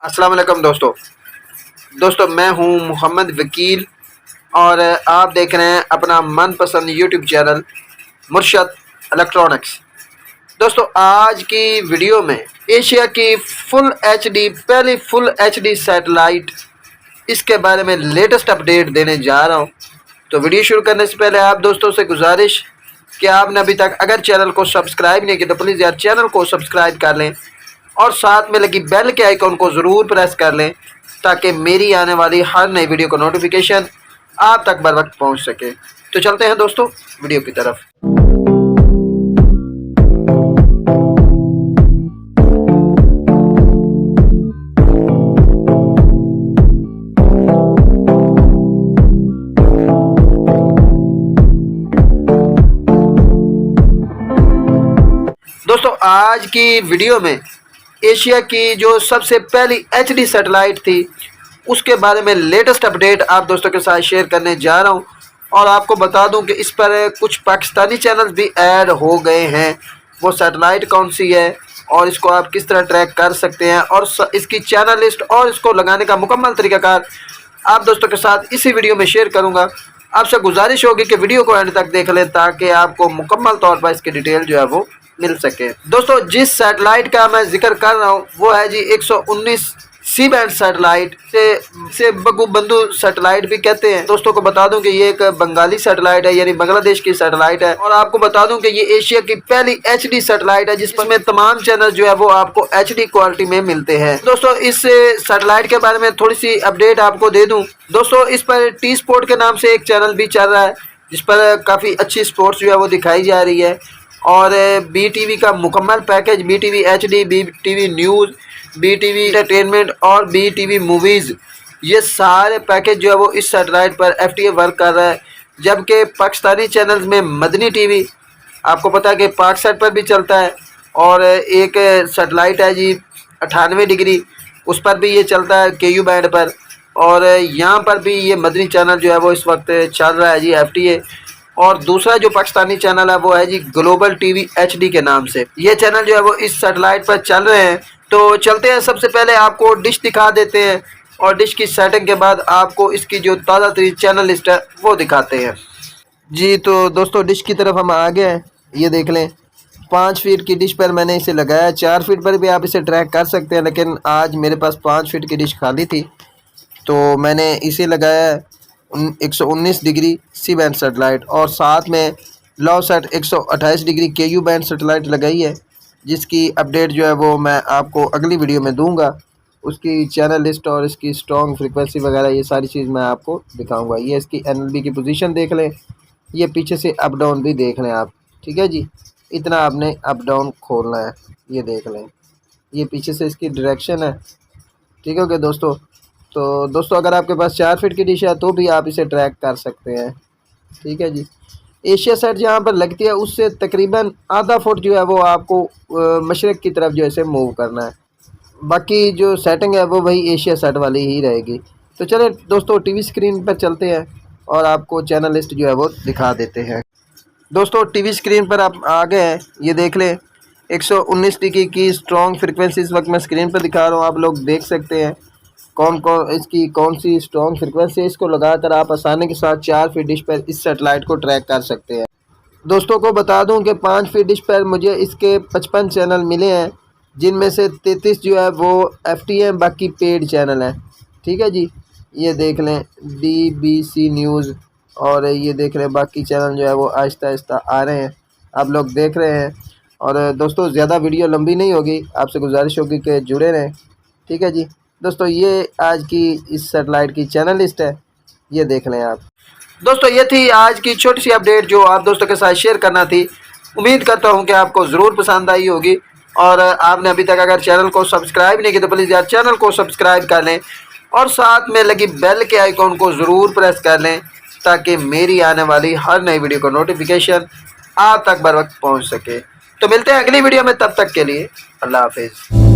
अस्सलाम वालेकुम दोस्तों मैं हूं मोहम्मद वकील और आप देख रहे हैं अपना मनपसंद यूट्यूब चैनल मुर्शद इलेक्ट्रॉनिक्स। दोस्तों आज की वीडियो में एशिया की फुल एचडी पहली फुल एचडी सैटेलाइट इसके बारे में लेटेस्ट अपडेट देने जा रहा हूं। तो वीडियो शुरू करने से पहले आप दोस्तों से गुजारिश कि आपने अभी तक अगर चैनल को सब्सक्राइब नहीं किया तो प्लीज़ यार चैनल को सब्सक्राइब कर लें और साथ में लगी बेल के आइकॉन को ज़रूर प्रेस कर लें ताकि मेरी आने वाली हर नई वीडियो का नोटिफिकेशन आप तक बर वक्त पहुँच सके। तो चलते हैं दोस्तों वीडियो की तरफ। दोस्तों आज की वीडियो में एशिया की जो सबसे पहली एचडी सैटेलाइट थी उसके बारे में लेटेस्ट अपडेट आप दोस्तों के साथ शेयर करने जा रहा हूं और आपको बता दूं कि इस पर कुछ पाकिस्तानी चैनल्स भी ऐड हो गए हैं। वो सैटेलाइट कौन सी है और इसको आप किस तरह ट्रैक कर सकते हैं और इसकी चैनल लिस्ट और इसको लगाने का मुकम्मल तरीकाकार आप दोस्तों के साथ इसी वीडियो में शेयर करूँगा। आपसे गुजारिश होगी कि वीडियो को एंड तक देख लें ताकि आपको मुकम्मल तौर पर इसकी डिटेल जो है वो मिल सके। दोस्तों जिस सैटेलाइट का मैं जिक्र कर रहा हूँ वो है जी 119 सी बैंड सैटेलाइट से बगु बंधु सैटेलाइट भी कहते हैं। दोस्तों को बता दूं कि ये एक बंगाली सैटेलाइट है यानी बांग्लादेश की सैटेलाइट है और आपको बता दूं कि ये एशिया की पहली एचडी सैटेलाइट है जिसमें तमाम चैनल जो है वो आपको एचडी क्वालिटी में मिलते हैं। दोस्तों इस सैटेलाइट के बारे में थोड़ी सी अपडेट आपको दे दूं। दोस्तों इस पर टी स्पोर्ट के नाम से एक चैनल भी चल रहा है जिस पर काफ़ी अच्छी स्पोर्ट्स जो है वो दिखाई जा रही है और BTV का मुकम्मल package BTV HD, BTV news, BTV entertainment और BTV मूवीज़ ये सारे पैकेज जो है वो इस सैटेलाइट पर FTA वर्क कर रहा है। जबकि पाकिस्तानी चैनल्स में मदनी टीवी आपको पता है कि पाकसेट पर भी चलता है और एक सैटेलाइट है जी 98 डिग्री उस पर भी ये चलता है KU बैंड पर और यहाँ पर भी ये मदनी चैनल जो है वो इस वक्त चल रहा है जी FTA। और दूसरा जो पाकिस्तानी चैनल है वो है जी ग्लोबल टीवी HD के नाम से। ये चैनल जो है वो इस सैटेलाइट पर चल रहे हैं। तो चलते हैं, सबसे पहले आपको डिश दिखा देते हैं और डिश की सेटिंग के बाद आपको इसकी जो ताज़ा तरीन चैनल लिस्ट है वो दिखाते हैं जी। तो दोस्तों डिश की तरफ हम आ गए हैं, ये देख लें 5 फीट की डिश पर मैंने इसे लगाया। 4 फीट पर भी आप इसे ट्रैक कर सकते हैं लेकिन आज मेरे पास 5 फीट की डिश खाली थी तो मैंने इसे लगाया 119 डिग्री सी बैंड सेटेलाइट और साथ में law set 128 degree KU band satellite लगाई है जिसकी अपडेट जो है वो मैं आपको अगली वीडियो में दूंगा। उसकी चैनल लिस्ट और इसकी स्ट्रॉन्ग फ्रिक्वेंसी वगैरह ये सारी चीज़ मैं आपको दिखाऊंगा। ये इसकी NLB की पोजीशन देख लें, ये पीछे से अप डाउन भी देख लें आप, ठीक है जी। इतना आपने अप डाउन खोलना है, ये देख लें, ये पीछे से इसकी डायरेक्शन है, ठीक है दोस्तों। तो दोस्तों अगर आपके पास 4 फीट की डिश है तो भी आप इसे ट्रैक कर सकते हैं, ठीक है जी। एशिया सेट जहाँ पर लगती है उससे तकरीबन आधा फुट जो है वो आपको मशरक़ की तरफ जो है मूव करना है। बाकी जो सेटिंग है वो वही एशिया सेट वाली ही रहेगी। तो चले दोस्तों टीवी स्क्रीन पर चलते हैं और आपको चैनल लिस्ट जो है वो दिखा देते हैं। दोस्तों टीवी स्क्रीन पर आप आ गए हैं, ये देख लें 119 डिग्री की स्ट्रॉन्ग फ्रिक्वेंसी इस वक्त मैं स्क्रीन पर दिखा रहा हूँ, आप लोग देख सकते हैं इसकी कौन सी स्ट्रॉन्ग फ्रिक्वेंसी है। इसको लगाकर आप आसानी के साथ 4 फीट डिश पर इस सैटेलाइट को ट्रैक कर सकते हैं। दोस्तों को बता दूं कि 5 फीट डिश पर मुझे इसके 55 चैनल मिले हैं जिनमें से 33 जो है वो FTA बाकी पेड चैनल हैं, ठीक है जी। ये देख लें DBC न्यूज़ और ये देख लें बाकी चैनल जो है वो आहिस्ता आहिस्ता आ रहे हैं, आप लोग देख रहे हैं। और दोस्तों ज़्यादा वीडियो लंबी नहीं होगी, आपसे गुजारिश होगी कि जुड़े रहें, ठीक है जी। दोस्तों ये आज की इस सैटेलाइट की चैनल लिस्ट है, ये देख लें आप। दोस्तों ये थी आज की छोटी सी अपडेट जो आप दोस्तों के साथ शेयर करना थी। उम्मीद करता हूं कि आपको ज़रूर पसंद आई होगी और आपने अभी तक अगर चैनल को सब्सक्राइब नहीं किया तो प्लीज़ यार चैनल को सब्सक्राइब कर लें और साथ में लगी बेल के आइकॉन को ज़रूर प्रेस कर लें ताकि मेरी आने वाली हर नई वीडियो का नोटिफिकेशन आप तक बर वक्त पहुँच सके। तो मिलते हैं अगली वीडियो में, तब तक के लिए अल्लाह हाफिज़।